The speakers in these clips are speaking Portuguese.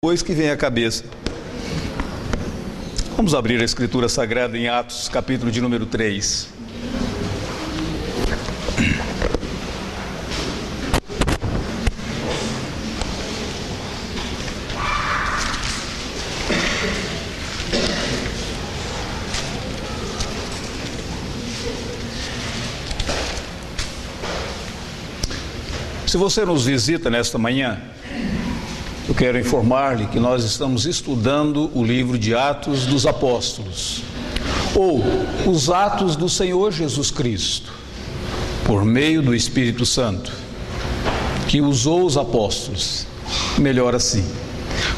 Depois que vem a cabeça. Vamos abrir a Escritura Sagrada em Atos, capítulo de número 3. Se você nos visita nesta manhã, eu quero informar-lhe que nós estamos estudando o livro de Atos dos Apóstolos, ou os Atos do Senhor Jesus Cristo, por meio do Espírito Santo, que usou os apóstolos, melhor assim,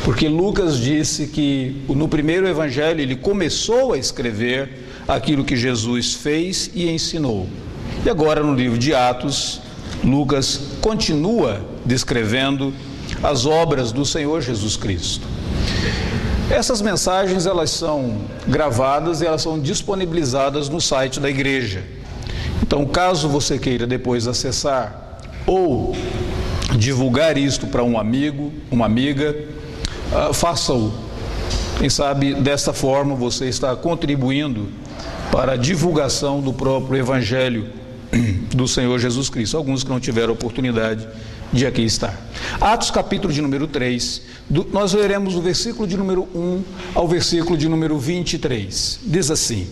porque Lucas disse que no primeiro evangelho ele começou a escrever aquilo que Jesus fez e ensinou, e agora no livro de Atos, Lucas continua descrevendo as obras do Senhor Jesus Cristo. Essas mensagens, elas são gravadas e elas são disponibilizadas no site da igreja. Então, caso você queira depois acessar ou divulgar isto para um amigo, uma amiga, faça-o. Quem sabe desta forma você está contribuindo para a divulgação do próprio Evangelho do Senhor Jesus Cristo. Alguns que não tiveram oportunidade de aqui estar. Atos capítulo de número 3, nós leremos o versículo de número 1 ao versículo de número 23. Diz assim: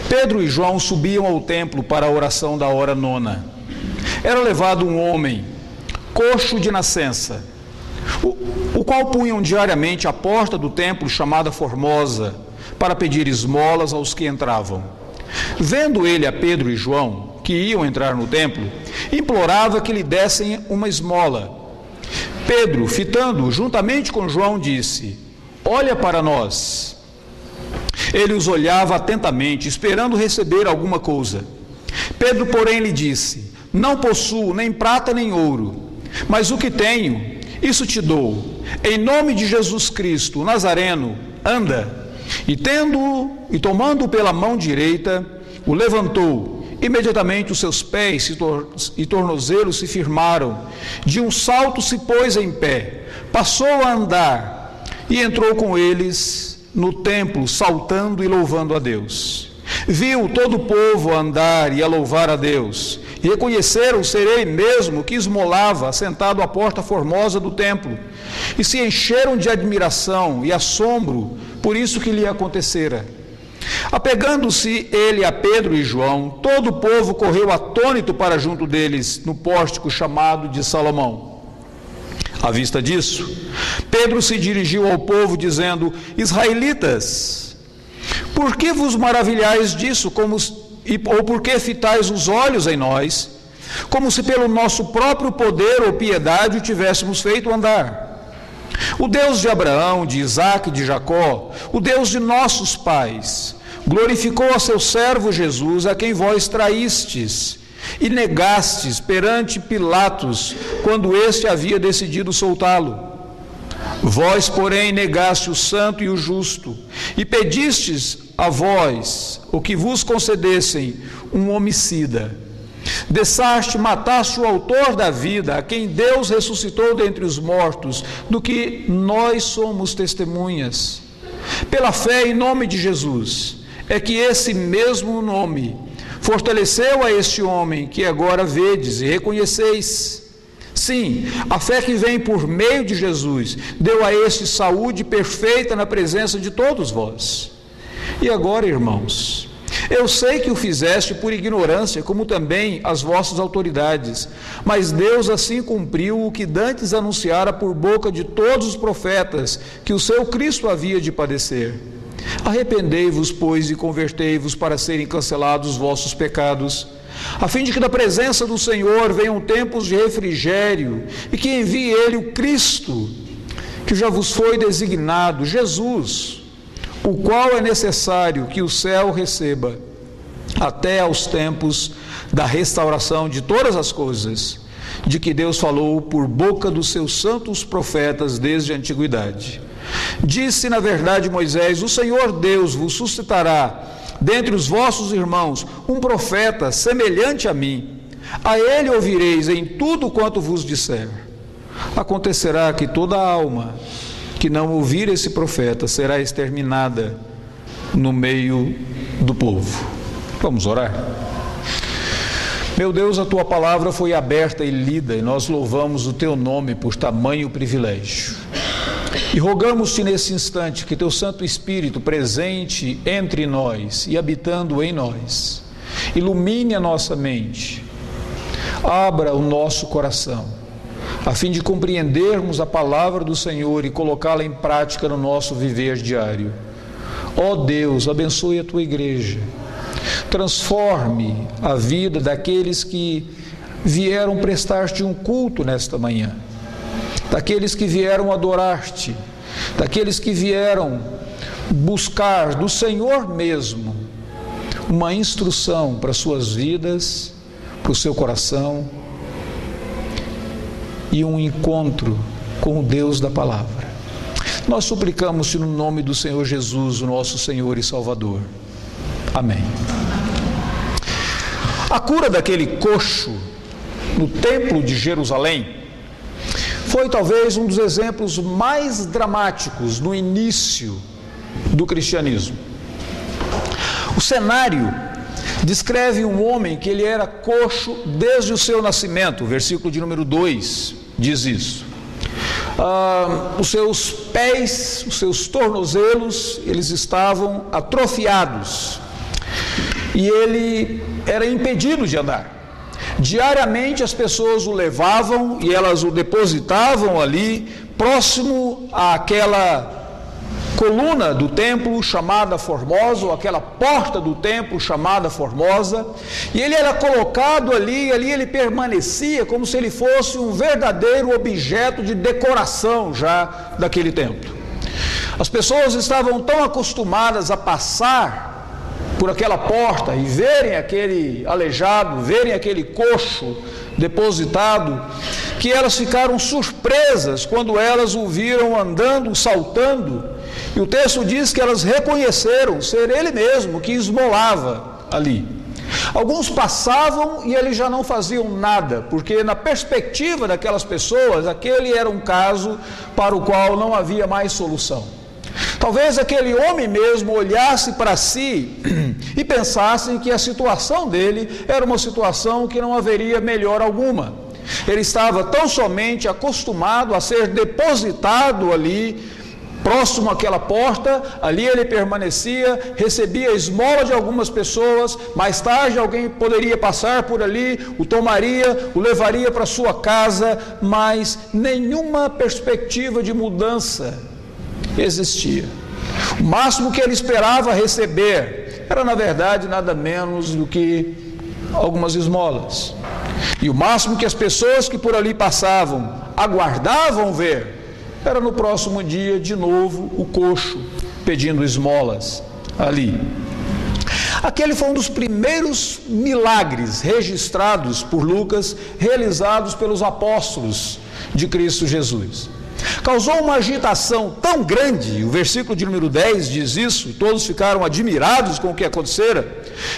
Pedro e João subiam ao templo para a oração da hora nona. Era levado um homem, coxo de nascença, o qual punham diariamente à porta do templo chamada Formosa, para pedir esmolas aos que entravam. Vendo ele a Pedro e João, que iam entrar no templo, implorava que lhe dessem uma esmola. Pedro, fitando-o juntamente com João, disse: Olha para nós. Ele os olhava atentamente, esperando receber alguma coisa. Pedro, porém, lhe disse: Não possuo nem prata nem ouro, mas o que tenho, isso te dou. Em nome de Jesus Cristo, o Nazareno, anda. E tomando-o pela mão direita, o levantou. Imediatamente os seus pés e tornozelos se firmaram. De um salto se pôs em pé, passou a andar e entrou com eles no templo, saltando e louvando a Deus. Viu todo o povo andar e a louvar a Deus, e reconheceram ser ele mesmo que esmolava, sentado à porta formosa do templo, e se encheram de admiração e assombro por isso que lhe acontecera. Apegando-se ele a Pedro e João, todo o povo correu atônito para junto deles, no pórtico chamado de Salomão. À vista disso, Pedro se dirigiu ao povo, dizendo: Israelitas, por que vos maravilhais disso, ou por que fitais os olhos em nós, como se pelo nosso próprio poder ou piedade o tivéssemos feito andar? O Deus de Abraão, de Isaque e de Jacó, o Deus de nossos pais, glorificou a seu servo Jesus, a quem vós traístes e negastes perante Pilatos, quando este havia decidido soltá-lo. Vós, porém, negaste o santo e o justo, e pedistes a vós o que vos concedessem um homicida. Mataste o autor da vida, a quem Deus ressuscitou dentre os mortos, do que nós somos testemunhas. Pela fé em nome de Jesus, é que esse mesmo nome fortaleceu a este homem que agora vedes e reconheceis. Sim, a fé que vem por meio de Jesus deu a este saúde perfeita na presença de todos vós. E agora, irmãos, eu sei que o fizeste por ignorância, como também as vossas autoridades, mas Deus assim cumpriu o que dantes anunciara por boca de todos os profetas, que o seu Cristo havia de padecer. Arrependei-vos, pois, e convertei-vos para serem cancelados os vossos pecados, a fim de que da presença do Senhor venham tempos de refrigério, e que envie Ele o Cristo, que já vos foi designado, Jesus, o qual é necessário que o céu receba, até aos tempos da restauração de todas as coisas, de que Deus falou por boca dos seus santos profetas desde a antiguidade. Disse, na verdade, Moisés: o Senhor Deus vos suscitará dentre os vossos irmãos um profeta semelhante a mim. A ele ouvireis em tudo quanto vos disser. Acontecerá que toda alma que não ouvir esse profeta será exterminada no meio do povo. Vamos orar? Meu Deus, a tua palavra foi aberta e lida, e nós louvamos o teu nome por tamanho privilégio. E rogamos-te nesse instante que teu Santo Espírito presente entre nós e habitando em nós, ilumine a nossa mente, abra o nosso coração, a fim de compreendermos a palavra do Senhor e colocá-la em prática no nosso viver diário. Ó Deus, abençoe a tua igreja, transforme a vida daqueles que vieram prestar-te um culto nesta manhã, daqueles que vieram adorar-te, daqueles que vieram buscar do Senhor mesmo uma instrução para suas vidas, para o seu coração e um encontro com o Deus da palavra. Nós suplicamos-te no nome do Senhor Jesus, o nosso Senhor e Salvador. Amém. A cura daquele coxo no templo de Jerusalém foi talvez um dos exemplos mais dramáticos no início do cristianismo. O cenário descreve um homem que ele era coxo desde o seu nascimento, o versículo de número 2 diz isso. Os seus pés, os seus tornozelos, eles estavam atrofiados e ele era impedido de andar. Diariamente as pessoas o levavam e elas o depositavam ali, próximo àquela coluna do templo chamada Formosa, ou aquela porta do templo chamada Formosa, e ele era colocado ali, e ali ele permanecia como se ele fosse um verdadeiro objeto de decoração já daquele templo. As pessoas estavam tão acostumadas a passar por aquela porta e verem aquele aleijado, verem aquele coxo depositado, que elas ficaram surpresas quando elas o viram andando, saltando, e o texto diz que elas reconheceram ser ele mesmo que esmolava ali. Alguns passavam e eles já não faziam nada, porque na perspectiva daquelas pessoas, aquele era um caso para o qual não havia mais solução. Talvez aquele homem mesmo olhasse para si e pensasse que a situação dele era uma situação que não haveria melhor alguma. Ele estava tão somente acostumado a ser depositado ali, próximo àquela porta, ali ele permanecia, recebia a esmola de algumas pessoas, mais tarde alguém poderia passar por ali, o tomaria, o levaria para sua casa, mas nenhuma perspectiva de mudança existia. O máximo que ele esperava receber era, na verdade, nada menos do que algumas esmolas. E o máximo que as pessoas que por ali passavam aguardavam ver era no próximo dia, de novo, o coxo pedindo esmolas ali. Aquele foi um dos primeiros milagres registrados por Lucas, realizados pelos apóstolos de Cristo Jesus. Causou uma agitação tão grande, o versículo de número 10 diz isso, todos ficaram admirados com o que acontecera.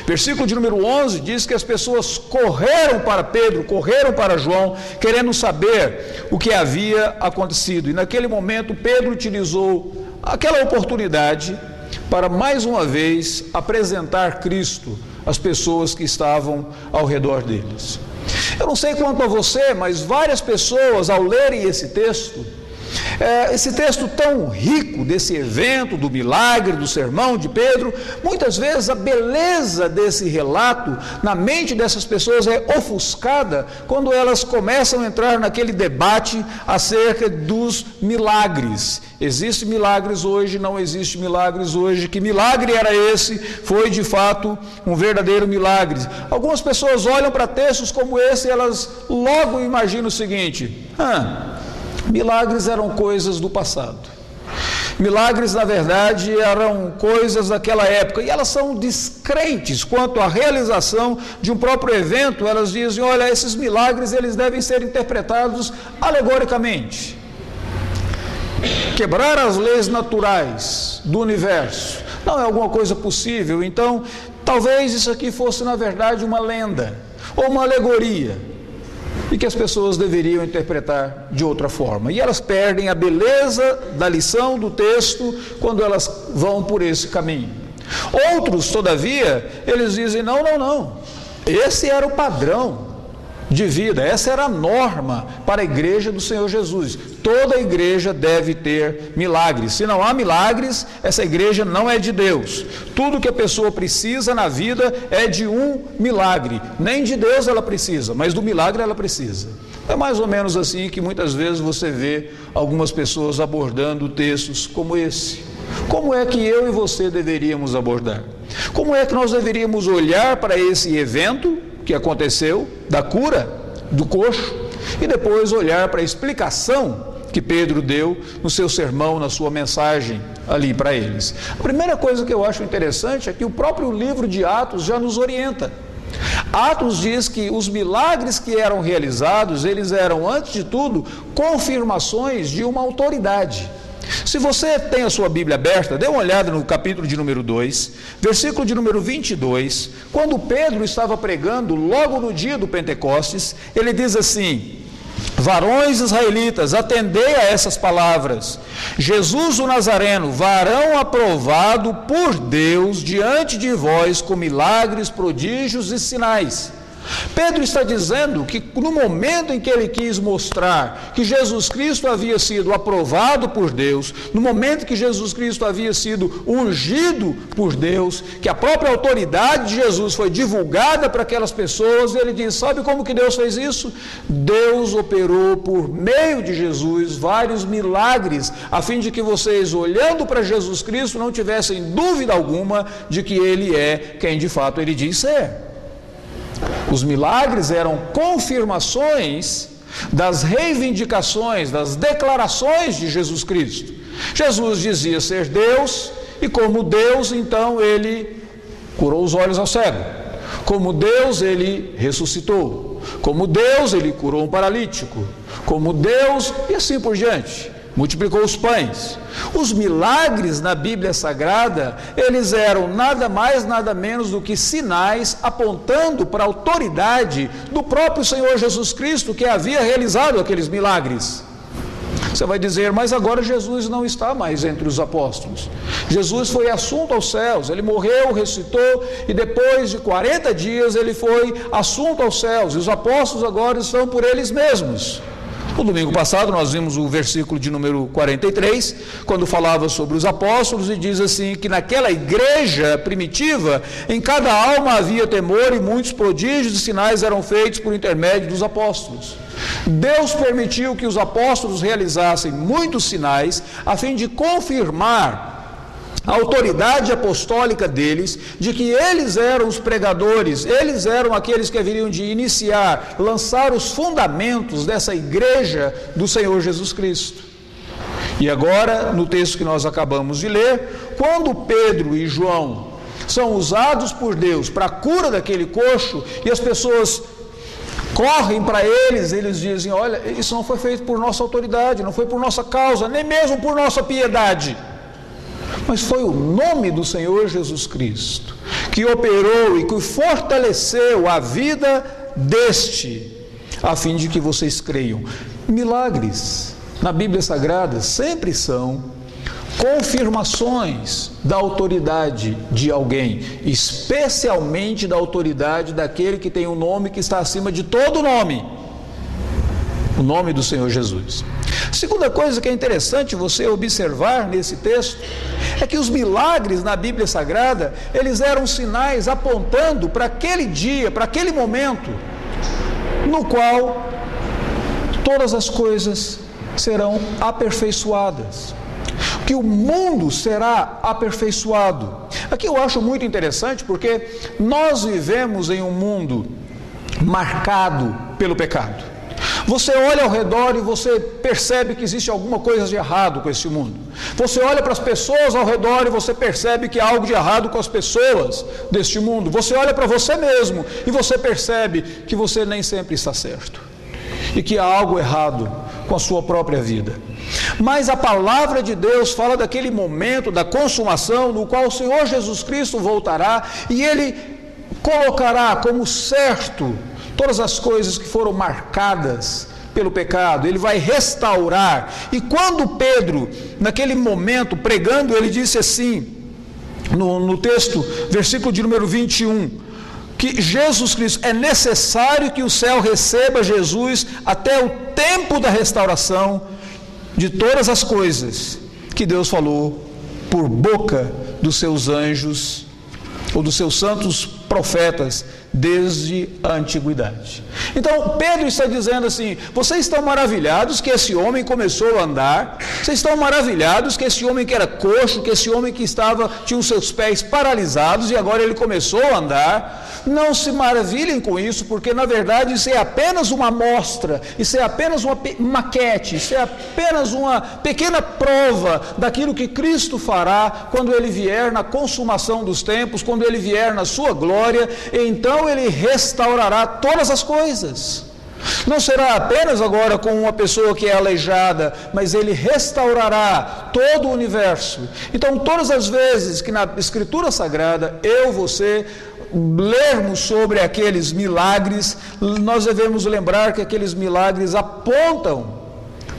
Versículo de número 11 diz que as pessoas correram para Pedro, correram para João, querendo saber o que havia acontecido. E naquele momento Pedro utilizou aquela oportunidade para mais uma vez apresentar Cristo às pessoas que estavam ao redor deles. Eu não sei quanto a você, mas várias pessoas ao lerem esse texto tão rico desse evento, do milagre, do sermão de Pedro, muitas vezes a beleza desse relato na mente dessas pessoas é ofuscada quando elas começam a entrar naquele debate acerca dos milagres. Existe milagres hoje, não existe milagres hoje, que milagre era esse? Foi de fato um verdadeiro milagre. Algumas pessoas olham para textos como esse e elas logo imaginam o seguinte: milagres eram coisas do passado. Milagres, na verdade, eram coisas daquela época. E elas são descrentes quanto à realização de um próprio evento. Elas dizem, olha, esses milagres eles devem ser interpretados alegoricamente. Quebrar as leis naturais do universo não é alguma coisa possível. Então, talvez isso aqui fosse, na verdade, uma lenda ou uma alegoria. e que as pessoas deveriam interpretar de outra forma. E elas perdem a beleza da lição do texto quando elas vão por esse caminho. Outros, todavia, eles dizem: não, esse era o padrão de vida, essa era a norma para a igreja do Senhor Jesus. Toda igreja deve ter milagres. Se não há milagres, essa igreja não é de Deus. Tudo que a pessoa precisa na vida é de um milagre. Nem de Deus ela precisa, mas do milagre ela precisa. É mais ou menos assim que muitas vezes você vê algumas pessoas abordando textos como esse. Como é que eu e você deveríamos abordar? Como é que nós deveríamos olhar para esse evento que aconteceu, da cura do coxo, e depois olhar para a explicação que Pedro deu no seu sermão, na sua mensagem ali para eles? A primeira coisa que eu acho interessante é que o próprio livro de Atos já nos orienta. Atos diz que os milagres que eram realizados, eles eram, antes de tudo, confirmações de uma autoridade. Se você tem a sua Bíblia aberta, dê uma olhada no capítulo de número 2, versículo de número 22, quando Pedro estava pregando, logo no dia do Pentecostes, ele diz assim: varões israelitas, atendei a essas palavras. Jesus o Nazareno, varão aprovado por Deus diante de vós com milagres, prodígios e sinais. Pedro está dizendo que no momento em que ele quis mostrar que Jesus Cristo havia sido aprovado por Deus, no momento que Jesus Cristo havia sido ungido por Deus, que a própria autoridade de Jesus foi divulgada para aquelas pessoas, ele diz: sabe como que Deus fez isso? Deus operou por meio de Jesus vários milagres, a fim de que vocês, olhando para Jesus Cristo, não tivessem dúvida alguma de que ele é quem de fato ele diz ser. Os milagres eram confirmações das reivindicações, das declarações de Jesus Cristo. Jesus dizia ser Deus, e como Deus, então, ele curou os olhos ao cego. Como Deus, ele ressuscitou. Como Deus, ele curou um paralítico. Como Deus, e assim por diante. Multiplicou os pães. Os milagres na Bíblia Sagrada, eles eram nada mais, nada menos do que sinais apontando para a autoridade do próprio Senhor Jesus Cristo, que havia realizado aqueles milagres. Você vai dizer: mas agora Jesus não está mais entre os apóstolos. Jesus foi assunto aos céus, ele morreu, ressuscitou, e depois de 40 dias ele foi assunto aos céus, e os apóstolos agora estão por eles mesmos. No domingo passado nós vimos o versículo de número 43, quando falava sobre os apóstolos, e diz assim que naquela igreja primitiva, em cada alma havia temor, e muitos prodígios e sinais eram feitos por intermédio dos apóstolos. Deus permitiu que os apóstolos realizassem muitos sinais, a fim de confirmar a autoridade apostólica deles, de que eles eram os pregadores, eles eram aqueles que haveriam de iniciar, lançar os fundamentos dessa igreja do Senhor Jesus Cristo. E agora, no texto que nós acabamos de ler, quando Pedro e João são usados por Deus para a cura daquele coxo, e as pessoas correm para eles, eles dizem: olha, isso não foi feito por nossa autoridade, não foi por nossa causa, nem mesmo por nossa piedade, mas foi o nome do Senhor Jesus Cristo que operou e que fortaleceu a vida deste, a fim de que vocês creiam. Milagres na Bíblia Sagrada sempre são confirmações da autoridade de alguém, especialmente da autoridade daquele que tem um nome que está acima de todo nome, o nome do Senhor Jesus. Segunda coisa que é interessante você observar nesse texto é que os milagres na Bíblia Sagrada, eles eram sinais apontando para aquele dia, para aquele momento no qual todas as coisas serão aperfeiçoadas, que o mundo será aperfeiçoado. Aqui eu acho muito interessante, porque nós vivemos em um mundo marcado pelo pecado. Você olha ao redor e você percebe que existe alguma coisa de errado com esse mundo. Você olha para as pessoas ao redor e você percebe que há algo de errado com as pessoas deste mundo. Você olha para você mesmo e você percebe que você nem sempre está certo, e que há algo errado com a sua própria vida. Mas a palavra de Deus fala daquele momento da consumação, no qual o Senhor Jesus Cristo voltará, e Ele colocará como certo todas as coisas que foram marcadas pelo pecado, ele vai restaurar. E quando Pedro, naquele momento, pregando, ele disse assim, no texto, versículo de número 21, que Jesus Cristo, é necessário que o céu receba Jesus até o tempo da restauração de todas as coisas que Deus falou por boca dos seus anjos ou dos seus santos profetas desde a antiguidade. Então Pedro está dizendo assim: vocês estão maravilhados que esse homem começou a andar, vocês estão maravilhados que esse homem que era coxo, que esse homem que tinha os seus pés paralisados e agora ele começou a andar. Não se maravilhem com isso, porque na verdade isso é apenas uma amostra, isso é apenas uma maquete, isso é apenas uma pequena prova daquilo que Cristo fará quando ele vier na consumação dos tempos, quando ele vier na sua glória. Então ele restaurará todas as coisas. Não será apenas agora com uma pessoa que é aleijada, mas ele restaurará todo o universo. Então todas as vezes que na Escritura Sagrada você lermos sobre aqueles milagres, nós devemos lembrar que aqueles milagres apontam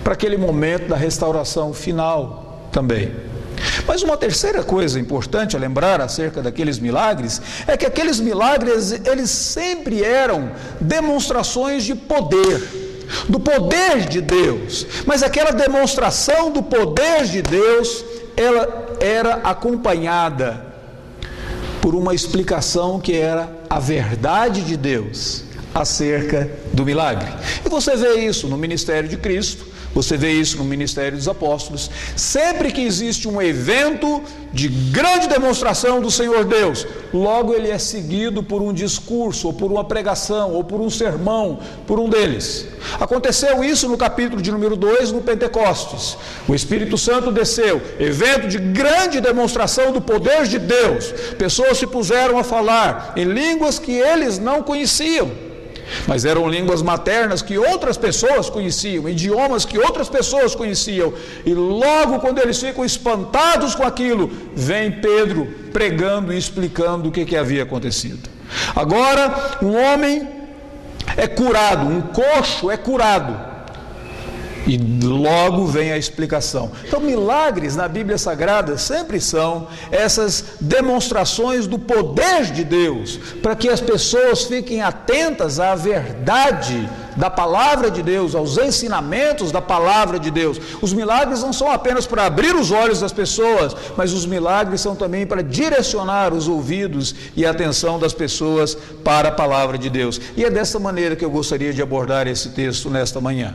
para aquele momento da restauração final também. Mas uma terceira coisa importante a lembrar acerca daqueles milagres é que aqueles milagres, eles sempre eram demonstrações de poder, do poder de Deus. Mas aquela demonstração do poder de Deus, ela era acompanhada por uma explicação que era a verdade de Deus acerca do milagre. E você vê isso no ministério de Cristo, você vê isso no ministério dos apóstolos. Sempre que existe um evento de grande demonstração do Senhor Deus, logo ele é seguido por um discurso, ou por uma pregação, ou por um sermão, por um deles. Aconteceu isso no capítulo de número 2, no Pentecostes. O Espírito Santo desceu, evento de grande demonstração do poder de Deus. Pessoas se puseram a falar em línguas que eles não conheciam, mas eram línguas maternas que outras pessoas conheciam, idiomas que outras pessoas conheciam. E logo quando eles ficam espantados com aquilo, vem Pedro pregando e explicando o que havia acontecido. Agora um homem é curado, um coxo é curado, e logo vem a explicação. Então milagres na Bíblia Sagrada sempre são essas demonstrações do poder de Deus, para que as pessoas fiquem atentas à verdade da palavra de Deus, aos ensinamentos da palavra de Deus. Os milagres não são apenas para abrir os olhos das pessoas, mas os milagres são também para direcionar os ouvidos e a atenção das pessoas para a palavra de Deus. E é dessa maneira que eu gostaria de abordar esse texto nesta manhã,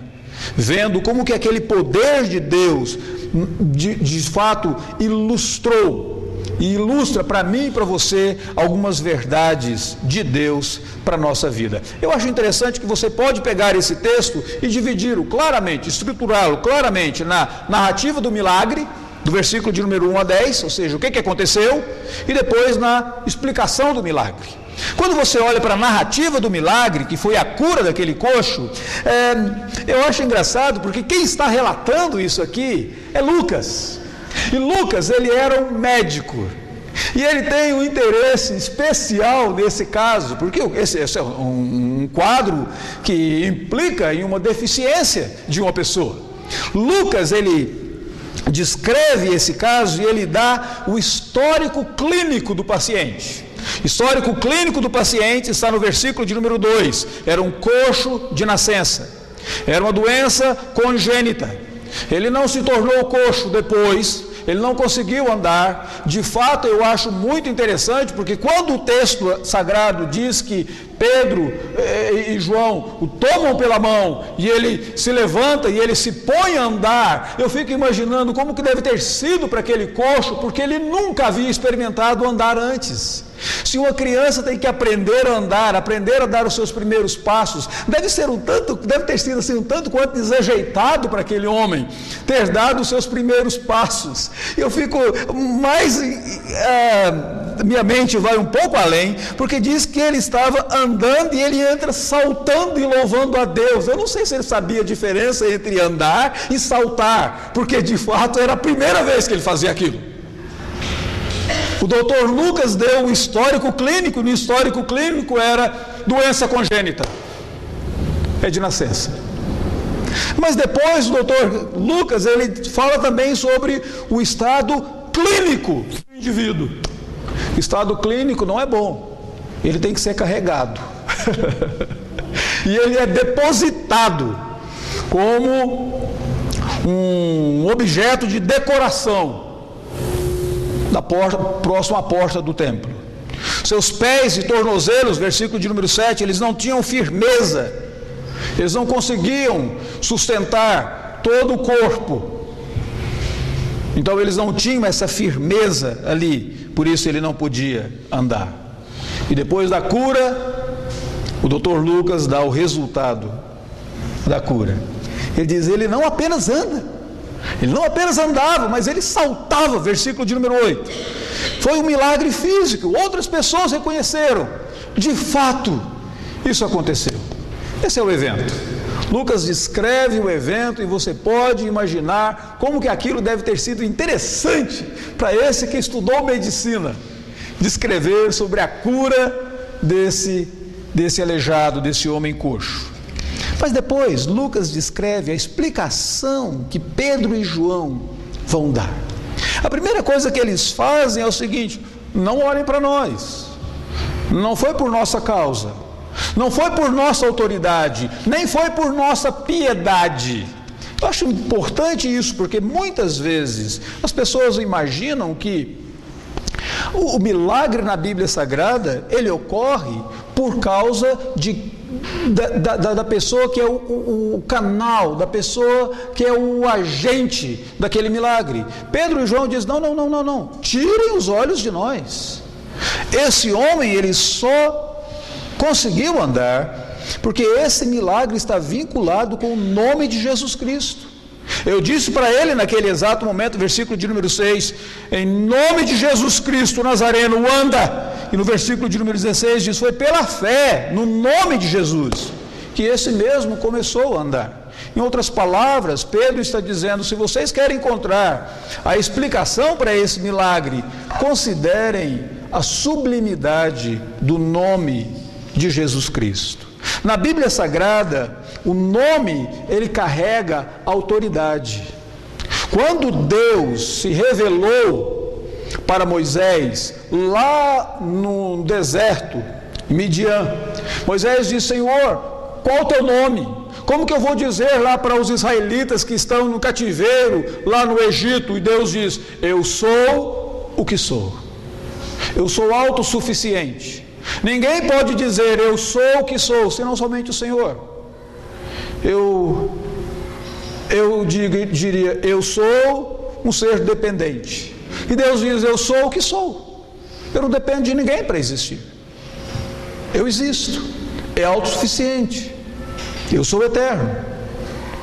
vendo como que aquele poder de Deus de fato ilustra para mim e para você algumas verdades de Deus para a nossa vida. Eu acho interessante que você pode pegar esse texto e dividi-lo claramente, estruturá-lo claramente na narrativa do milagre, do versículo de número 1 a 10, ou seja, o que aconteceu, e depois na explicação do milagre. Quando você olha para a narrativa do milagre, que foi a cura daquele coxo, eu acho engraçado, porque quem está relatando isso aqui é Lucas. E Lucas, ele era um médico, e ele tem um interesse especial nesse caso, porque esse é um quadro que implica em uma deficiência de uma pessoa. Lucas, ele descreve esse caso e ele dá o histórico clínico do paciente. Histórico clínico do paciente está no versículo de número 2. Era um coxo de nascença, era uma doença congênita. Ele não se tornou coxo depois, ele não conseguiu andar. De fato, eu acho muito interessante, porque quando o texto sagrado diz que Pedro e João o tomam pela mão e ele se levanta e ele se põe a andar, eu fico imaginando como que deve ter sido para aquele coxo, porque ele nunca havia experimentado andar antes. Se uma criança tem que aprender a andar, aprender a dar os seus primeiros passos, deve ter sido assim, um tanto quanto desajeitado para aquele homem ter dado os seus primeiros passos. Eu fico mais, minha mente vai um pouco além, porque diz que ele estava andando e ele entra saltando e louvando a Deus. Eu não sei se ele sabia a diferença entre andar e saltar, porque de fato era a primeira vez que ele fazia aquilo. O doutor Lucas deu um histórico clínico, no histórico clínico era doença congênita. é de nascença. Mas depois o doutor Lucas, ele fala também sobre o estado clínico do indivíduo. O estado clínico não é bom, ele tem que ser carregado. E ele é depositado como um objeto de decoração da porta, próximo à porta do templo. Seus pés e tornozelos, versículo de número 7, eles não tinham firmeza, eles não conseguiam sustentar todo o corpo, então eles não tinham essa firmeza ali, por isso ele não podia andar. E depois da cura, o doutor Lucas dá o resultado da cura. Ele diz, ele não apenas anda, ele não apenas andava, mas ele saltava, versículo de número 8. Foi um milagre físico, outras pessoas reconheceram, de fato, isso aconteceu. Esse é o evento. Lucas descreve o evento e você pode imaginar como que aquilo deve ter sido interessante para esse que estudou medicina, descrever sobre a cura desse aleijado, desse homem coxo. Mas depois Lucas descreve a explicação que Pedro e João vão dar. A primeira coisa que eles fazem é o seguinte: não olhem para nós, não foi por nossa causa, não foi por nossa autoridade, nem foi por nossa piedade. Eu acho importante isso, porque muitas vezes as pessoas imaginam que o milagre na Bíblia Sagrada, ele ocorre por causa da pessoa que é o canal, da pessoa que é o agente daquele milagre. Pedro e João dizem, não, tirem os olhos de nós. Esse homem, ele só conseguiu andar porque esse milagre está vinculado com o nome de Jesus Cristo. Eu disse para ele naquele exato momento, versículo de número 6, em nome de Jesus Cristo Nazareno, anda. E no versículo de número 16 diz, foi pela fé, no nome de Jesus, que esse mesmo começou a andar. Em outras palavras, Pedro está dizendo, se vocês querem encontrar a explicação para esse milagre, considerem a sublimidade do nome de Jesus Cristo. Na Bíblia Sagrada, o nome, ele carrega autoridade. Quando Deus se revelou para Moisés, lá no deserto, Midian, Moisés disse, Senhor, qual o teu nome? Como que eu vou dizer lá para os israelitas que estão no cativeiro, lá no Egito? E Deus diz, eu sou o que sou. Eu sou autossuficiente. Ninguém pode dizer, eu sou o que sou, senão somente o Senhor. Eu diria, eu sou um ser dependente. E Deus diz, eu sou o que sou. Eu não dependo de ninguém para existir. Eu existo. É autossuficiente. Eu sou eterno.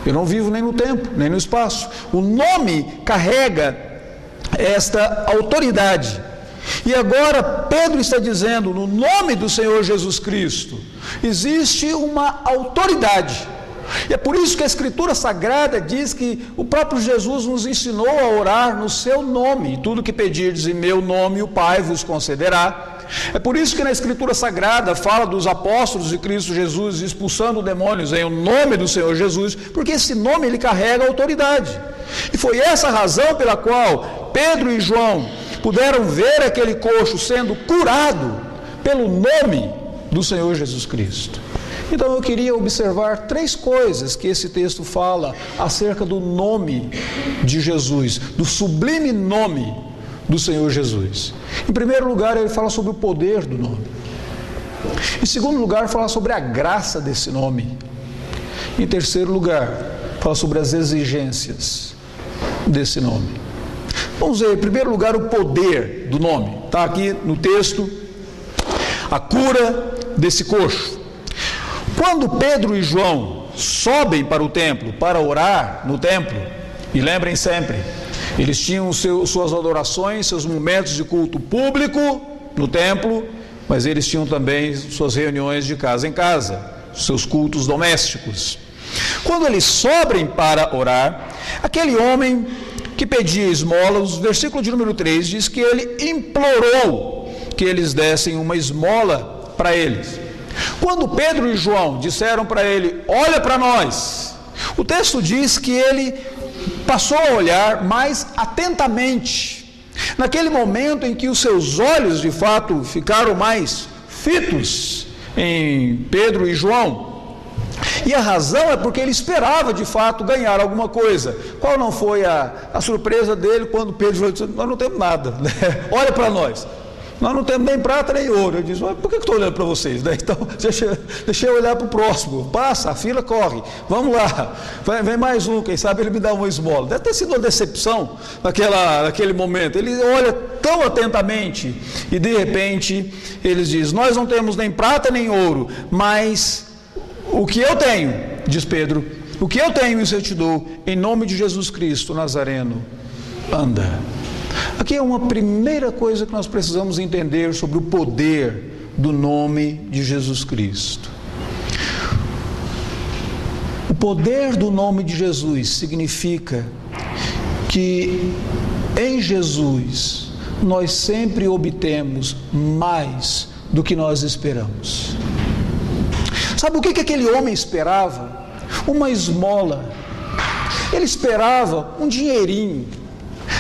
Eu não vivo nem no tempo, nem no espaço. O nome carrega esta autoridade. E agora Pedro está dizendo, no nome do Senhor Jesus Cristo, existe uma autoridade. E é por isso que a Escritura Sagrada diz que o próprio Jesus nos ensinou a orar no seu nome. E tudo que pedirdes em meu nome, o Pai vos concederá. É por isso que na Escritura Sagrada fala dos apóstolos de Cristo Jesus expulsando demônios em o nome do Senhor Jesus, porque esse nome ele carrega autoridade. E foi essa a razão pela qual Pedro e João puderam ver aquele coxo sendo curado pelo nome do Senhor Jesus Cristo. Então eu queria observar 3 coisas que esse texto fala acerca do nome de Jesus, do sublime nome do Senhor Jesus. Em primeiro lugar, ele fala sobre o poder do nome. Em segundo lugar, fala sobre a graça desse nome. Em terceiro lugar, fala sobre as exigências desse nome. Vamos ver, em primeiro lugar, o poder do nome. Está aqui no texto, a cura desse coxo. Quando Pedro e João sobem para o templo, para orar no templo, e lembrem sempre, eles tinham suas adorações, seus momentos de culto público no templo, mas eles tinham também suas reuniões de casa em casa, seus cultos domésticos. Quando eles sobem para orar, aquele homem que pedia esmolas, o versículo de número 3 diz que ele implorou que eles dessem uma esmola para eles. Quando Pedro e João disseram para ele: olha para nós, o texto diz que ele passou a olhar mais atentamente. Naquele momento em que os seus olhos de fato ficaram mais fitos em Pedro e João. E a razão é porque ele esperava de fato ganhar alguma coisa. Qual não foi a surpresa dele quando Pedro falou: nós não temos nada, né? Olha para nós, nós não temos nem prata nem ouro. Eu disse: por que eu estou olhando para vocês, né? Então deixa eu olhar para o próximo. Passa, a fila corre, vamos lá, vem mais um, quem sabe ele me dá uma esmola. Deve ter sido uma decepção naquele momento. Ele olha tão atentamente e de repente eles dizem: nós não temos nem prata nem ouro, mas o que eu tenho, diz Pedro, o que eu tenho isso eu te dou, em nome de Jesus Cristo Nazareno, anda. Aqui é uma primeira coisa que nós precisamos entender sobre o poder do nome de Jesus Cristo. O poder do nome de Jesus significa que em Jesus nós sempre obtemos mais do que nós esperamos. Sabe o que aquele homem esperava? Uma esmola. Ele esperava um dinheirinho.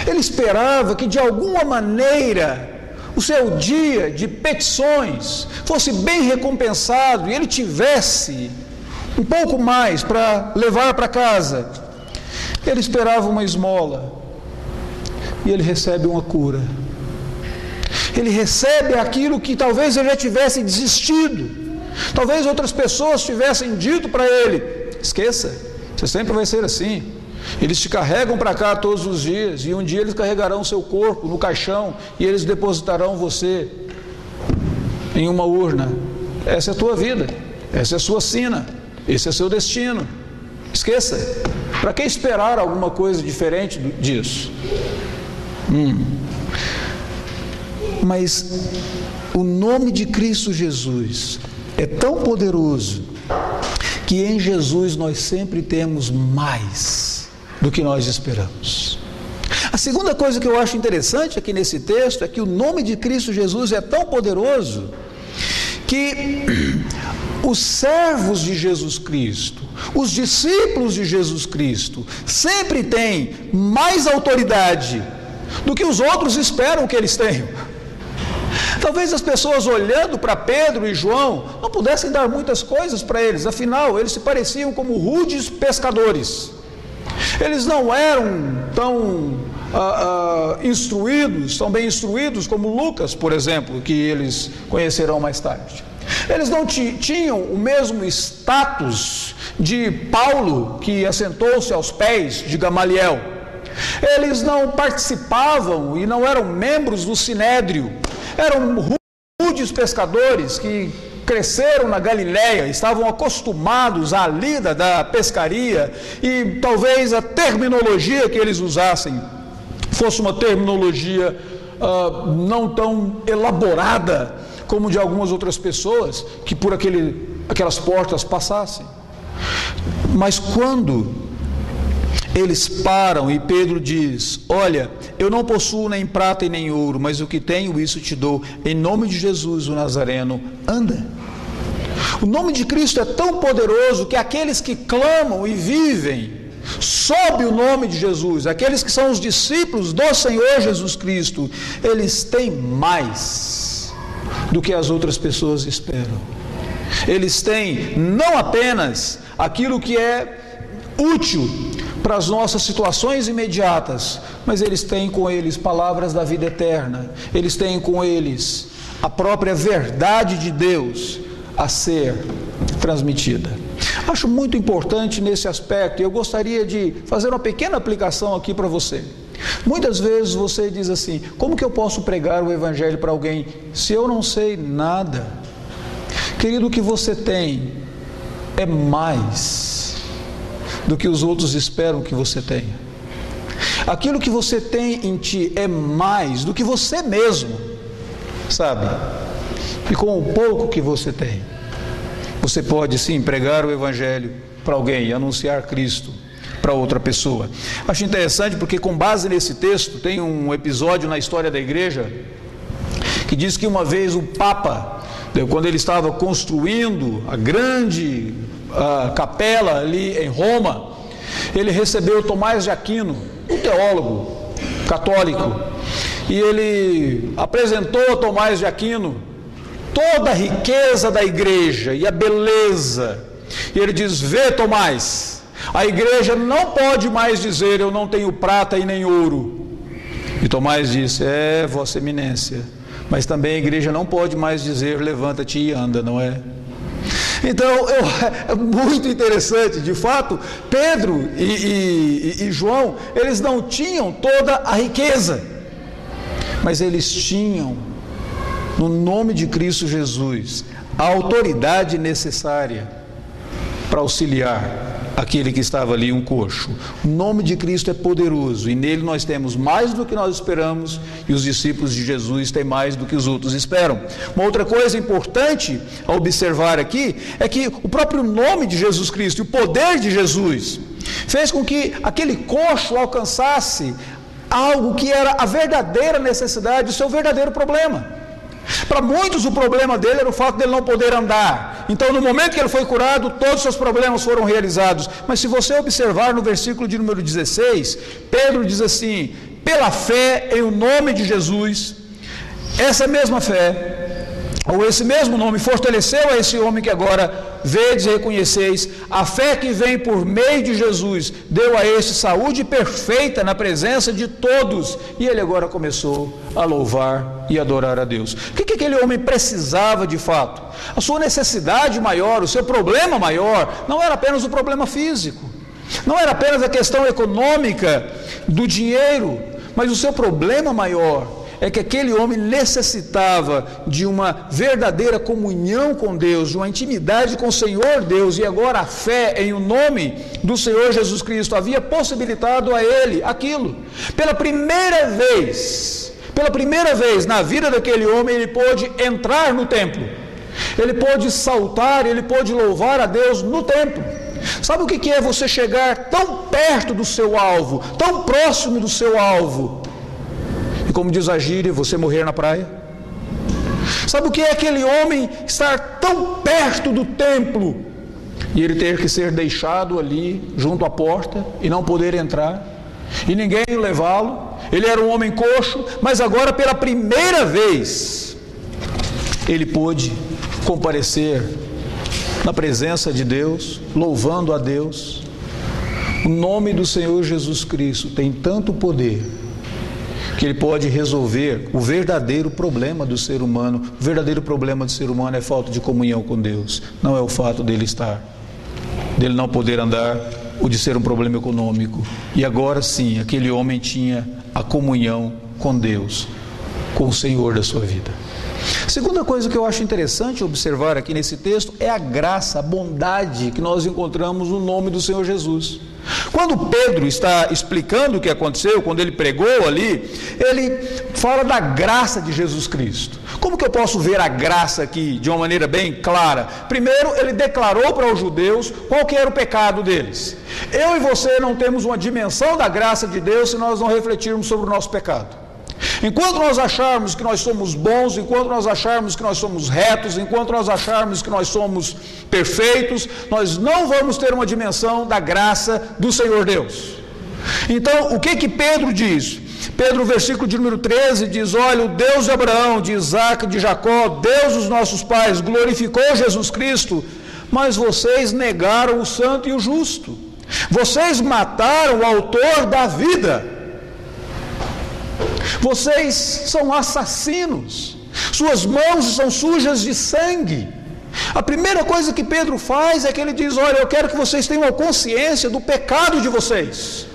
Ele esperava que de alguma maneira o seu dia de petições fosse bem recompensado e ele tivesse um pouco mais para levar para casa. Ele esperava uma esmola e ele recebe uma cura. Ele recebe aquilo que talvez ele já tivesse desistido. Talvez outras pessoas tivessem dito para ele: esqueça, você sempre vai ser assim. Eles te carregam para cá todos os dias, e um dia eles carregarão o seu corpo no caixão e eles depositarão você em uma urna. Essa é a tua vida, essa é a sua sina, esse é o seu destino. Esqueça. Para que esperar alguma coisa diferente disso? Mas o nome de Cristo Jesus é tão poderoso que em Jesus nós sempre temos mais do que nós esperamos. A segunda coisa que eu acho interessante aqui nesse texto é que o nome de Cristo Jesus é tão poderoso que os servos de Jesus Cristo, os discípulos de Jesus Cristo, sempre têm mais autoridade do que os outros esperam que eles tenham. Talvez as pessoas olhando para Pedro e João não pudessem dar muitas coisas para eles, afinal eles se pareciam como rudes pescadores. Eles não eram tão instruídos, tão bem instruídos como Lucas, por exemplo, que eles conhecerão mais tarde. Eles não tinham o mesmo status de Paulo, que assentou-se aos pés de Gamaliel. Eles não participavam e não eram membros do Sinédrio. Eram rudes pescadores que cresceram na Galileia, estavam acostumados à lida da pescaria e talvez a terminologia que eles usassem fosse uma terminologia não tão elaborada como de algumas outras pessoas que por aquelas portas passassem. Mas quando eles param e Pedro diz: olha, eu não possuo nem prata e nem ouro, mas o que tenho isso te dou, em nome de Jesus o Nazareno, anda. O nome de Cristo é tão poderoso que aqueles que clamam e vivem sob o nome de Jesus, aqueles que são os discípulos do Senhor Jesus Cristo, eles têm mais do que as outras pessoas esperam. Eles têm não apenas aquilo que é útil para as nossas situações imediatas, mas eles têm com eles palavras da vida eterna, eles têm com eles a própria verdade de Deus a ser transmitida. Acho muito importante nesse aspecto, e eu gostaria de fazer uma pequena aplicação aqui para você. Muitas vezes você diz assim: como que eu posso pregar o Evangelho para alguém se eu não sei nada? Querido, o que você tem é mais do que os outros esperam que você tenha. Aquilo que você tem em ti é mais do que você mesmo, sabe? E com o pouco que você tem, você pode sim pregar o Evangelho para alguém, anunciar Cristo para outra pessoa. Acho interessante porque, com base nesse texto, tem um episódio na história da igreja que diz que uma vez o Papa quando ele estava construindo a grande capela ali em Roma, ele recebeu Tomás de Aquino, um teólogo católico, e ele apresentou a Tomás de Aquino toda a riqueza da igreja e a beleza, e ele diz: vê, Tomás, a igreja não pode mais dizer eu não tenho prata e nem ouro. E Tomás disse: Vossa Eminência, mas também a igreja não pode mais dizer levanta-te e anda, não é? Então, é muito interessante, de fato, Pedro e João, eles não tinham toda a riqueza, mas eles tinham, no nome de Cristo Jesus, a autoridade necessária para auxiliar aquele que estava ali, um coxo. O nome de Cristo é poderoso e nele nós temos mais do que nós esperamos, e os discípulos de Jesus têm mais do que os outros esperam. Uma outra coisa importante a observar aqui é que o próprio nome de Jesus Cristo e o poder de Jesus fez com que aquele coxo alcançasse algo que era a verdadeira necessidade, o seu verdadeiro problema. Para muitos o problema dele era o fato dele não poder andar. Então, no momento que ele foi curado, todos os seus problemas foram realizados. Mas se você observar no versículo de número 16, Pedro diz assim: pela fé em o nome de Jesus, essa mesma fé, ou esse mesmo nome, fortaleceu a esse homem que agora vedes e reconheceis. A fé que vem por meio de Jesus deu a este saúde perfeita na presença de todos. E ele agora começou a louvar e adorar a Deus. O que aquele homem precisava de fato? A sua necessidade maior, o seu problema maior, não era apenas o problema físico, não era apenas a questão econômica do dinheiro, mas o seu problema maior é que aquele homem necessitava de uma verdadeira comunhão com Deus, de uma intimidade com o Senhor Deus, e agora a fé em o nome do Senhor Jesus Cristo havia possibilitado a ele aquilo. Pela primeira vez na vida daquele homem, ele pôde entrar no templo, ele pôde saltar, ele pôde louvar a Deus no templo. Sabe o que é você chegar tão perto do seu alvo, tão próximo do seu alvo, e como diz a gíria, você morrer na praia? Sabe o que é aquele homem estar tão perto do templo e ele ter que ser deixado ali junto à porta e não poder entrar e ninguém levá-lo? Ele era um homem coxo, mas agora pela primeira vez ele pôde comparecer na presença de Deus, louvando a Deus. O nome do Senhor Jesus Cristo tem tanto poder que ele pode resolver o verdadeiro problema do ser humano. O verdadeiro problema do ser humano é falta de comunhão com Deus, não é o fato dele não poder andar, ou de ser um problema econômico. E agora sim, aquele homem tinha a comunhão com Deus, com o Senhor da sua vida. Segunda coisa que eu acho interessante observar aqui nesse texto é a graça, a bondade que nós encontramos no nome do Senhor Jesus. Quando Pedro está explicando o que aconteceu, quando ele pregou ali, ele fala da graça de Jesus Cristo. Como que eu posso ver a graça aqui de uma maneira bem clara? Primeiro, ele declarou para os judeus qual que era o pecado deles. Eu e você não temos uma dimensão da graça de Deus se nós não refletirmos sobre o nosso pecado. Enquanto nós acharmos que nós somos bons, enquanto nós acharmos que nós somos retos, enquanto nós acharmos que nós somos perfeitos, nós não vamos ter uma dimensão da graça do Senhor Deus. Então, o que Pedro diz? Pedro, no versículo de número 13, diz: olha, o Deus de Abraão, de Isaac, de Jacó, Deus dos nossos pais, glorificou Jesus Cristo, mas vocês negaram o santo e o justo. Vocês mataram o autor da vida. Vocês são assassinos, suas mãos estão sujas de sangue. A primeira coisa que Pedro faz é que ele diz: olha, eu quero que vocês tenham consciência do pecado de vocês.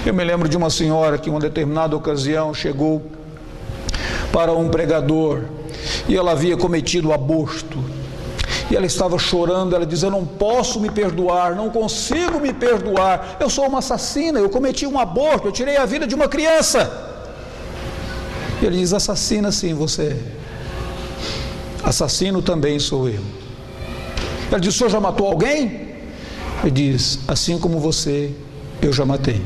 Eu me lembro de uma senhora que em uma determinada ocasião chegou para um pregador e ela havia cometido aborto. E ela estava chorando, ela diz: eu não posso me perdoar, não consigo me perdoar, eu sou uma assassina, eu cometi um aborto, eu tirei a vida de uma criança. E ele diz: assassina sim você, assassino também sou eu. Ela diz: o senhor já matou alguém? Ele diz: assim como você, eu já matei.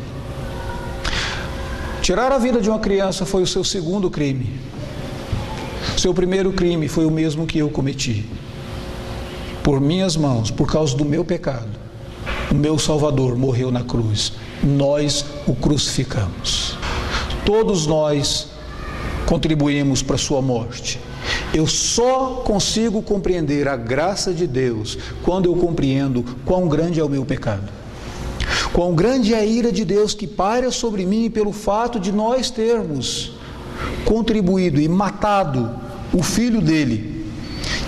Tirar a vida de uma criança foi o seu segundo crime. Seu primeiro crime foi o mesmo que eu cometi. Por minhas mãos, por causa do meu pecado, o meu Salvador morreu na cruz. Nós o crucificamos. Todos nós contribuímos para a sua morte. Eu só consigo compreender a graça de Deus quando eu compreendo quão grande é o meu pecado. Quão grande é a ira de Deus que paira sobre mim pelo fato de nós termos contribuído e matado o filho dele.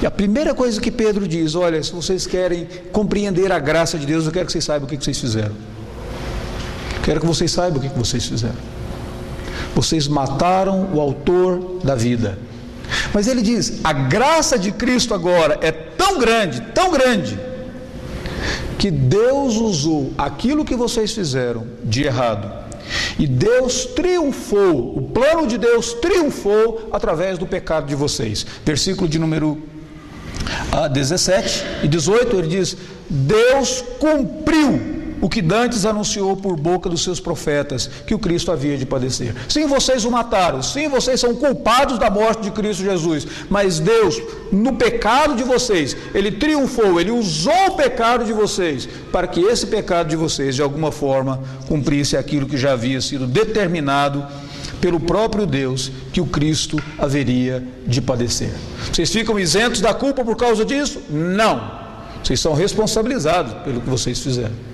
E a primeira coisa que Pedro diz: olha, se vocês querem compreender a graça de Deus, eu quero que vocês saibam o que vocês fizeram. Quero que vocês saibam o que vocês fizeram. Vocês mataram o autor da vida. Mas ele diz: a graça de Cristo agora é tão grande, que Deus usou aquilo que vocês fizeram de errado, e Deus triunfou, o plano de Deus triunfou através do pecado de vocês. Versículo de número 17 e 18, ele diz: Deus cumpriu o que dantes anunciou por boca dos seus profetas, que o Cristo havia de padecer. Sim, vocês o mataram, sim, vocês são culpados da morte de Cristo Jesus, mas Deus, no pecado de vocês, Ele triunfou, Ele usou o pecado de vocês, para que esse pecado de vocês, de alguma forma, cumprisse aquilo que já havia sido determinado pelo próprio Deus, que o Cristo haveria de padecer. Vocês ficam isentos da culpa por causa disso? Não. Vocês são responsabilizados pelo que vocês fizeram.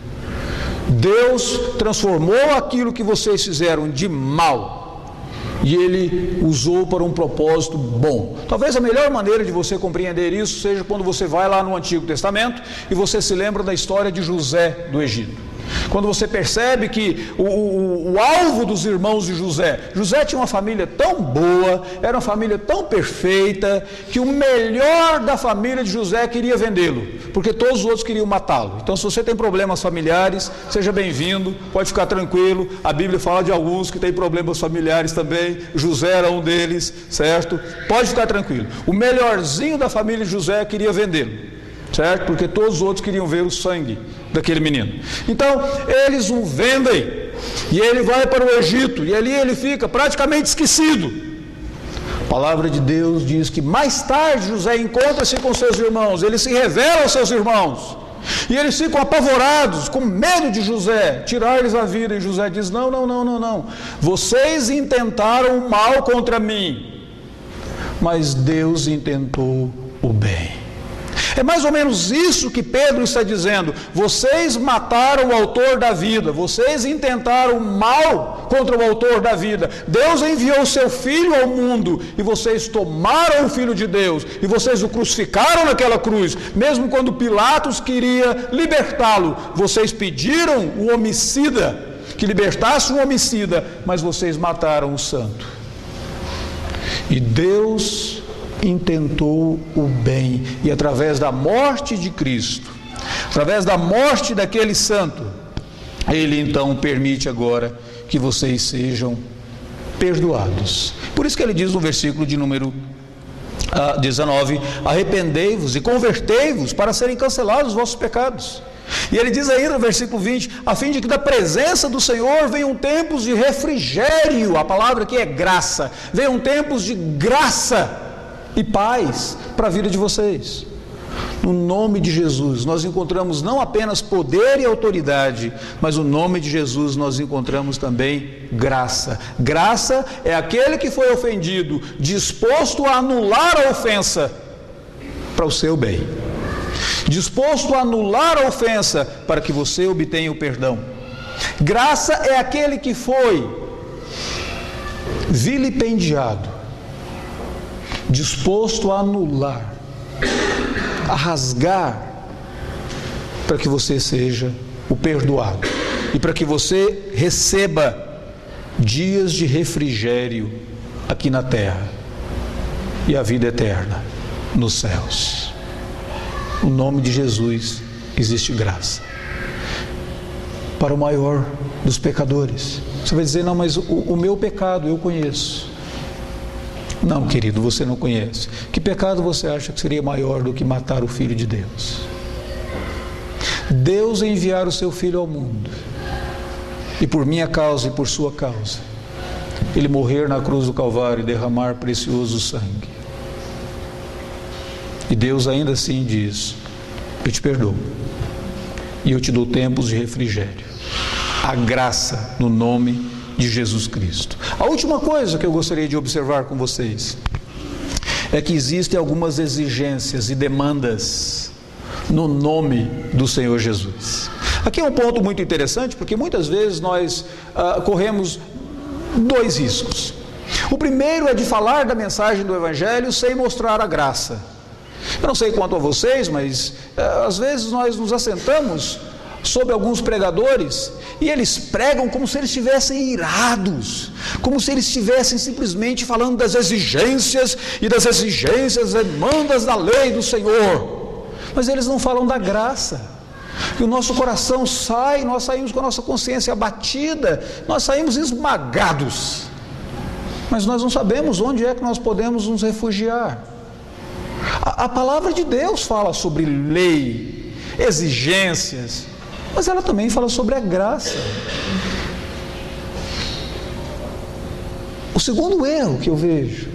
Deus transformou aquilo que vocês fizeram de mal e Ele usou para um propósito bom. Talvez a melhor maneira de você compreender isso seja quando você vai lá no Antigo Testamento e você se lembra da história de José do Egito. Quando você percebe que o alvo dos irmãos de José tinha uma família tão boa, era uma família tão perfeita, que o melhor da família de José queria vendê-lo, porque todos os outros queriam matá-lo. Então, se você tem problemas familiares, seja bem-vindo, pode ficar tranquilo. A Bíblia fala de alguns que têm problemas familiares também. José era um deles, certo? Pode ficar tranquilo. O melhorzinho da família de José queria vendê-lo, certo? Porque todos os outros queriam ver o sangue daquele menino. Então eles o vendem e ele vai para o Egito, e ali ele fica praticamente esquecido. A palavra de Deus diz que mais tarde José encontra-se com seus irmãos, ele se revela aos seus irmãos, e eles ficam apavorados, com medo de José tirar-lhes a vida. E José diz: não, vocês intentaram o mal contra mim, mas Deus intentou o bem. É mais ou menos isso que Pedro está dizendo. Vocês mataram o autor da vida, vocês intentaram mal contra o autor da vida. Deus enviou o seu filho ao mundo e vocês tomaram o filho de Deus e vocês o crucificaram naquela cruz. Mesmo quando Pilatos queria libertá-lo, vocês pediram o homicida que libertasse o homicida, mas vocês mataram o santo. E Deus intentou o bem, e através da morte de Cristo, através da morte daquele santo, Ele então permite agora que vocês sejam perdoados. Por isso que ele diz no versículo de número 19: arrependei-vos e convertei-vos para serem cancelados os vossos pecados. E ele diz ainda no versículo 20: a fim de que da presença do Senhor venham tempos de refrigério. A palavra aqui é graça. Venham tempos de graça e paz para a vida de vocês. No nome de Jesus nós encontramos não apenas poder e autoridade, mas no nome de Jesus nós encontramos também graça. Graça é aquele que foi ofendido, disposto a anular a ofensa para o seu bem, disposto a anular a ofensa para que você obtenha o perdão. Graça é aquele que foi vilipendiado, disposto a anular, a rasgar, para que você seja o perdoado e para que você receba dias de refrigério aqui na terra e a vida eterna nos céus. No nome de Jesus existe graça para o maior dos pecadores. Você vai dizer: não, mas o meu pecado eu conheço. Não, querido, você não conhece. Que pecado você acha que seria maior do que matar o Filho de Deus? Deus enviar o seu Filho ao mundo, e por minha causa e por sua causa, Ele morrer na cruz do Calvário e derramar precioso sangue, E Deus ainda assim diz: eu te perdoo e eu te dou tempos de refrigério. A graça no nome de Jesus Cristo. A última coisa que eu gostaria de observar com vocês é que existem algumas exigências e demandas no nome do Senhor Jesus. Aqui é um ponto muito interessante, porque muitas vezes nós corremos dois riscos. O primeiro é de falar da mensagem do Evangelho sem mostrar a graça. Eu não sei quanto a vocês, mas às vezes nós nos assentamos sobre alguns pregadores e eles pregam como se eles estivessem irados, como se eles estivessem simplesmente falando das exigências das demandas da lei do Senhor, mas eles não falam da graça. E o nosso coração nós saímos com a nossa consciência abatida, nós saímos esmagados, mas nós não sabemos onde é que nós podemos nos refugiar. A palavra de Deus fala sobre lei, exigências, mas ela também fala sobre a graça. O segundo erro que eu vejo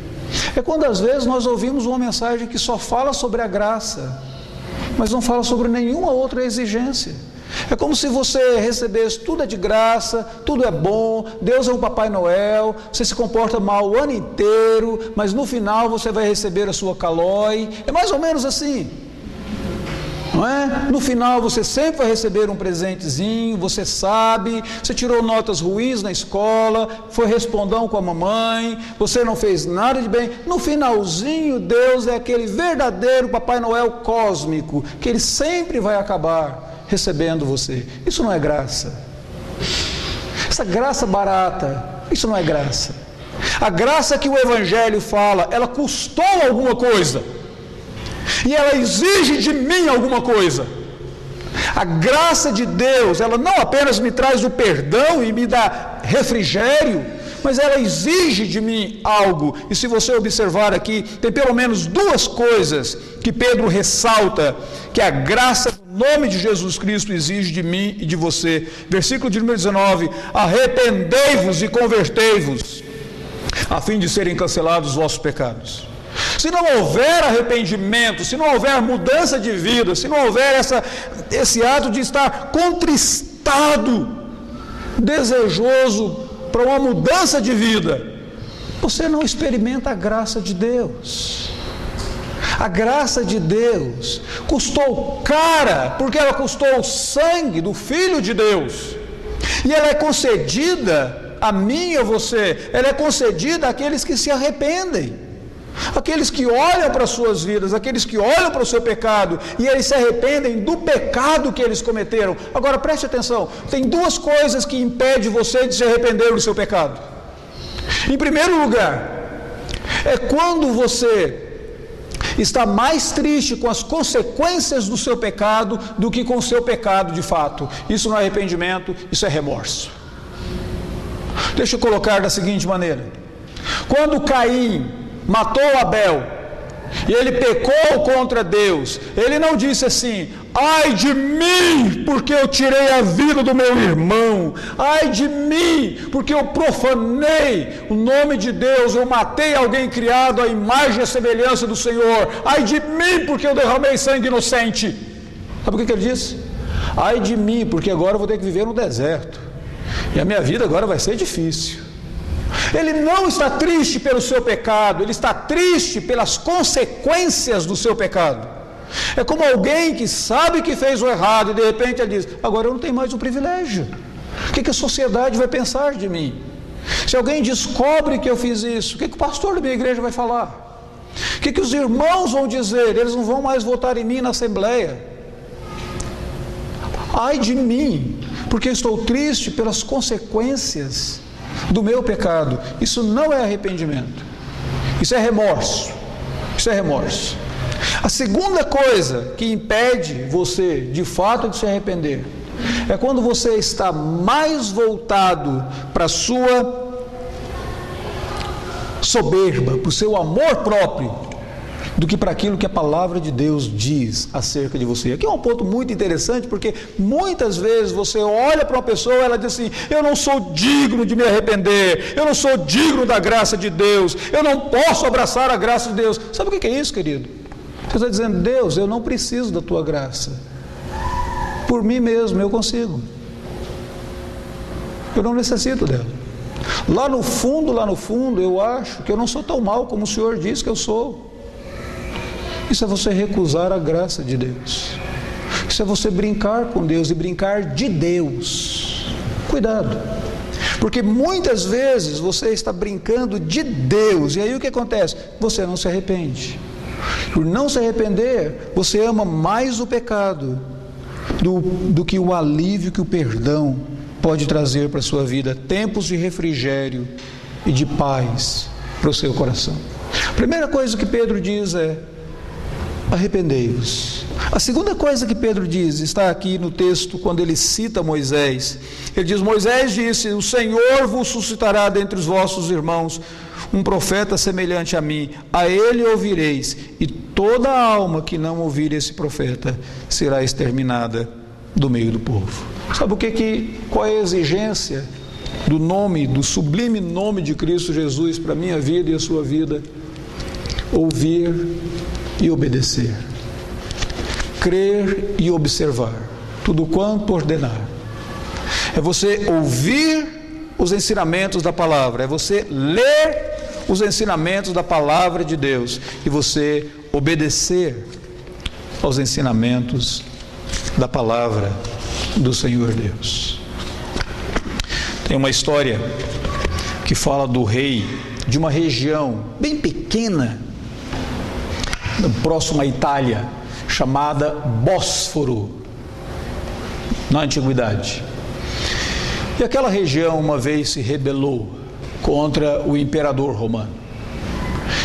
é quando às vezes nós ouvimos uma mensagem que só fala sobre a graça, mas não fala sobre nenhuma outra exigência. É como se você recebesse tudo é de graça, tudo é bom, Deus é um Papai Noel, você se comporta mal o ano inteiro, mas no final você vai receber a sua calói. É mais ou menos assim, não é? No final você sempre vai receber um presentezinho, você sabe, você tirou notas ruins na escola, foi respondão com a mamãe, você não fez nada de bem. No finalzinho, Deus é aquele verdadeiro Papai Noel cósmico, que Ele sempre vai acabar recebendo você. Isso não é graça. Essa graça barata, isso não é graça. A graça que o Evangelho fala, ela custou alguma coisa, e ela exige de mim alguma coisa. A graça de Deus, ela não apenas me traz o perdão e me dá refrigério, mas ela exige de mim algo. E se você observar aqui, tem pelo menos duas coisas que Pedro ressalta que a graça no nome de Jesus Cristo exige de mim e de você. Versículo de número 19: arrependei-vos e convertei-vos, a fim de serem cancelados os vossos pecados. Se não houver arrependimento, se não houver mudança de vida, se não houver esse ato de estar contristado, desejoso para uma mudança de vida, você não experimenta a graça de Deus. A graça de Deus custou cara, porque ela custou o sangue do Filho de Deus, e ela é concedida a mim e a você, ela é concedida àqueles que se arrependem, aqueles que olham para as suas vidas, aqueles que olham para o seu pecado e eles se arrependem do pecado que eles cometeram. Agora preste atenção, tem duas coisas que impedem você de se arrepender do seu pecado. Em primeiro lugar, é quando você está mais triste com as consequências do seu pecado do que com o seu pecado de fato. Isso não é arrependimento, isso é remorso. Deixa eu colocar da seguinte maneira: quando Caim matou Abel e ele pecou contra Deus, ele não disse assim: ai de mim, porque eu tirei a vida do meu irmão, ai de mim, porque eu profanei o nome de Deus, eu matei alguém criado à imagem e à semelhança do Senhor, ai de mim, porque eu derramei sangue inocente. Sabe o que ele disse? Ai de mim, porque agora eu vou ter que viver no deserto e a minha vida agora vai ser difícil. Ele não está triste pelo seu pecado, ele está triste pelas consequências do seu pecado. É como alguém que sabe que fez o errado e de repente ele diz: agora eu não tenho mais o privilégio. O que a sociedade vai pensar de mim? Se alguém descobre que eu fiz isso, o que o pastor da minha igreja vai falar? O que os irmãos vão dizer? Eles não vão mais votar em mim na assembleia. Ai de mim, porque estou triste pelas consequências do meu pecado. Isso não é arrependimento, isso é remorso. Isso é remorso. A segunda coisa que impede você de fato de se arrepender é quando você está mais voltado para a sua soberba, para o seu amor próprio, do que para aquilo que a palavra de Deus diz acerca de você. Aqui é um ponto muito interessante, porque muitas vezes você olha para uma pessoa e ela diz assim: eu não sou digno de me arrepender, eu não sou digno da graça de Deus, eu não posso abraçar a graça de Deus. Sabe o que é isso, querido? Você está dizendo: Deus, eu não preciso da tua graça, por mim mesmo eu consigo, eu não necessito dela. Lá no fundo, eu acho que eu não sou tão mal como o Senhor diz que eu sou. Isso é você recusar a graça de Deus. Isso é você brincar com Deus e brincar de Deus. Cuidado, porque muitas vezes você está brincando de Deus, e aí o que acontece? Você não se arrepende. Por não se arrepender, você ama mais o pecado do que o alívio que o perdão pode trazer para a sua vida, tempos de refrigério e de paz para o seu coração. A primeira coisa que Pedro diz é: arrependei-vos. A segunda coisa que Pedro diz, está aqui no texto, quando ele cita Moisés. Ele diz: Moisés disse: o Senhor vos suscitará dentre os vossos irmãos um profeta semelhante a mim, a ele ouvireis, e toda alma que não ouvir esse profeta será exterminada do meio do povo. Sabe qual é a exigência do nome, do sublime nome de Cristo Jesus para a minha vida e a sua vida? Ouvir e obedecer, crer e observar, tudo quanto ordenar. É você ouvir os ensinamentos da palavra, é você ler os ensinamentos da palavra de Deus e você obedecer aos ensinamentos da palavra do Senhor Deus. Tem uma história que fala do rei de uma região bem pequena, próximo à Itália, chamada Bósforo, na antiguidade. E aquela região uma vez se rebelou contra o imperador romano.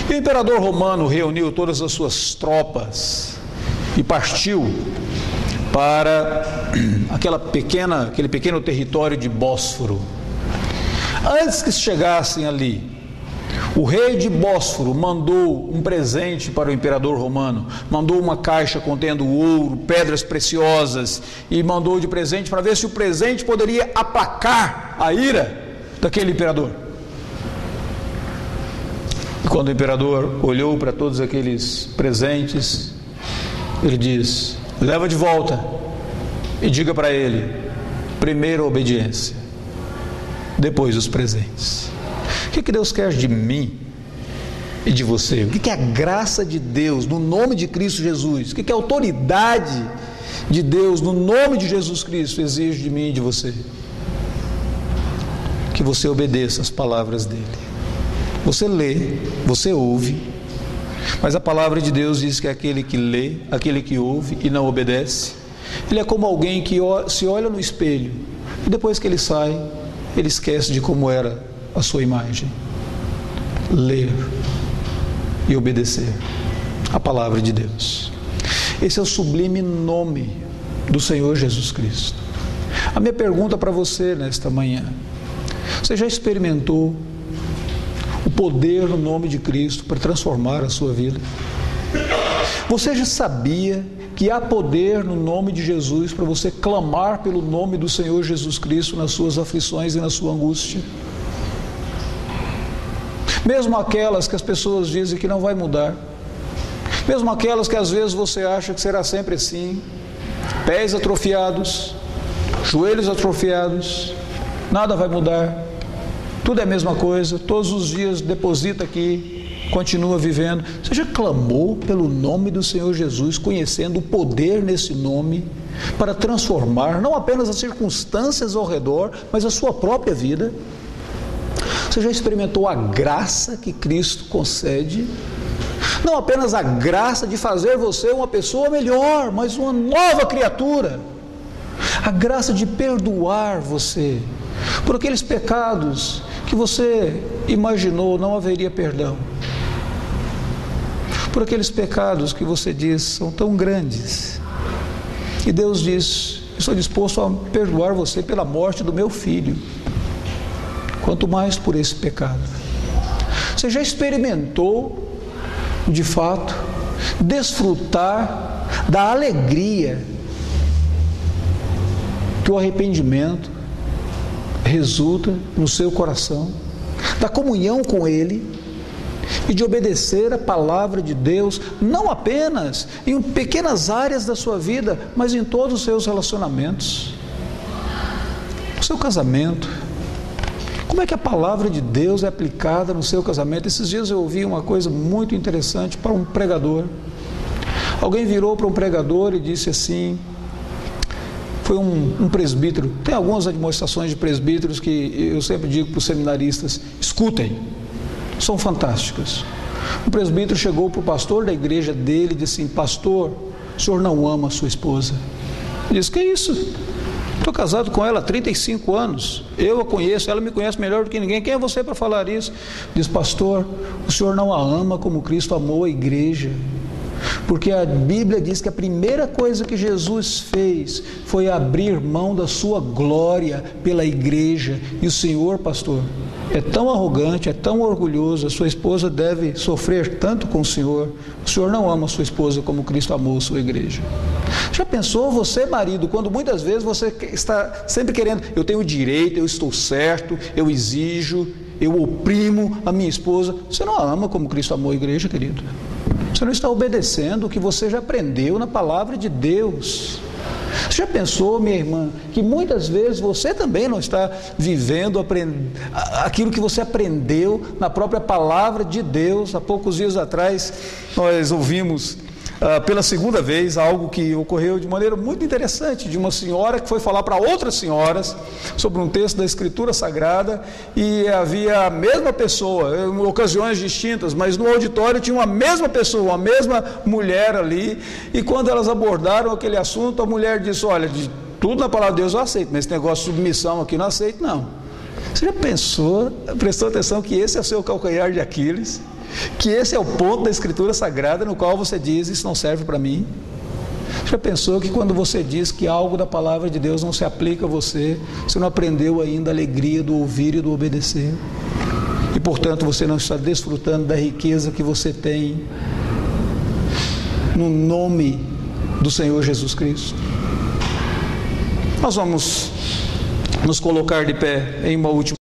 E o imperador romano reuniu todas as suas tropas e partiu para aquele pequeno território de Bósforo. Antes que chegassem ali, o rei de Bósforo mandou um presente para o imperador romano, mandou uma caixa contendo ouro, pedras preciosas, e mandou de presente para ver se o presente poderia aplacar a ira daquele imperador. E quando o imperador olhou para todos aqueles presentes, ele diz: leva de volta e diga para ele: primeiro a obediência, depois os presentes. O que Deus quer de mim e de você? O que a graça de Deus no nome de Cristo Jesus, o que a autoridade de Deus no nome de Jesus Cristo exige de mim e de você? Que você obedeça as palavras dele. Você lê, você ouve, mas a palavra de Deus diz que aquele que lê, aquele que ouve e não obedece, ele é como alguém que se olha no espelho e depois que ele sai, ele esquece de como era a sua imagem. Ler e obedecer a palavra de Deus. Esse é o sublime nome do Senhor Jesus Cristo. A minha pergunta para você nesta manhã: você já experimentou o poder no nome de Cristo para transformar a sua vida? Você já sabia que há poder no nome de Jesus para você clamar pelo nome do Senhor Jesus Cristo nas suas aflições e na sua angústia? Mesmo aquelas que as pessoas dizem que não vai mudar, mesmo aquelas que às vezes você acha que será sempre assim, pés atrofiados, joelhos atrofiados, nada vai mudar, tudo é a mesma coisa, todos os dias deposita aqui, continua vivendo. Você já clamou pelo nome do Senhor Jesus, conhecendo o poder nesse nome para transformar não apenas as circunstâncias ao redor, mas a sua própria vida? Você já experimentou a graça que Cristo concede? Não apenas a graça de fazer você uma pessoa melhor, mas uma nova criatura. A graça de perdoar você por aqueles pecados que você imaginou não haveria perdão. Por aqueles pecados que você diz são tão grandes. E Deus diz: eu estou disposto a perdoar você pela morte do meu filho, quanto mais por esse pecado. Você já experimentou, de fato, desfrutar da alegria que o arrependimento resulta no seu coração, da comunhão com Ele, e de obedecer a palavra de Deus, não apenas em pequenas áreas da sua vida, mas em todos os seus relacionamentos. O seu casamento, como é que a palavra de Deus é aplicada no seu casamento? Esses dias eu ouvi uma coisa muito interessante para um pregador. Alguém virou para um pregador e disse assim, foi um presbítero, tem algumas demonstrações de presbíteros que eu sempre digo para os seminaristas, escutem, são fantásticas. Um presbítero chegou para o pastor da igreja dele e disse assim, pastor, o senhor não ama a sua esposa? Ele disse, que isso? Estou casado com ela há 35 anos, eu a conheço, ela me conhece melhor do que ninguém, quem é você para falar isso? Diz, pastor, o senhor não a ama como Cristo amou a igreja, porque a Bíblia diz que a primeira coisa que Jesus fez foi abrir mão da sua glória pela igreja, e o senhor, pastor, é tão arrogante, é tão orgulhoso, a sua esposa deve sofrer tanto com o senhor não ama a sua esposa como Cristo amou a sua igreja. Já pensou você, marido, quando muitas vezes você está sempre querendo, eu tenho direito, eu estou certo, eu exijo, eu oprimo a minha esposa, você não a ama como Cristo amou a igreja, querido? Você não está obedecendo o que você já aprendeu na palavra de Deus. Você já pensou, minha irmã, que muitas vezes você também não está vivendo aquilo que você aprendeu na própria palavra de Deus? Há poucos dias atrás nós ouvimos pela segunda vez algo que ocorreu de maneira muito interessante, de uma senhora que foi falar para outras senhoras sobre um texto da Escritura Sagrada, e havia a mesma pessoa, em ocasiões distintas, mas no auditório tinha uma mesma pessoa, uma mesma mulher ali, e quando elas abordaram aquele assunto, a mulher disse, olha, de tudo na palavra de Deus eu aceito, mas esse negócio de submissão aqui não aceito não. Você já prestou atenção que esse é o seu calcanhar de Aquiles? Que esse é o ponto da Escritura Sagrada no qual você diz, isso não serve para mim? Já pensou que quando você diz que algo da palavra de Deus não se aplica a você, você não aprendeu ainda a alegria do ouvir e do obedecer? E portanto você não está desfrutando da riqueza que você tem no nome do Senhor Jesus Cristo? Nós vamos nos colocar de pé em uma última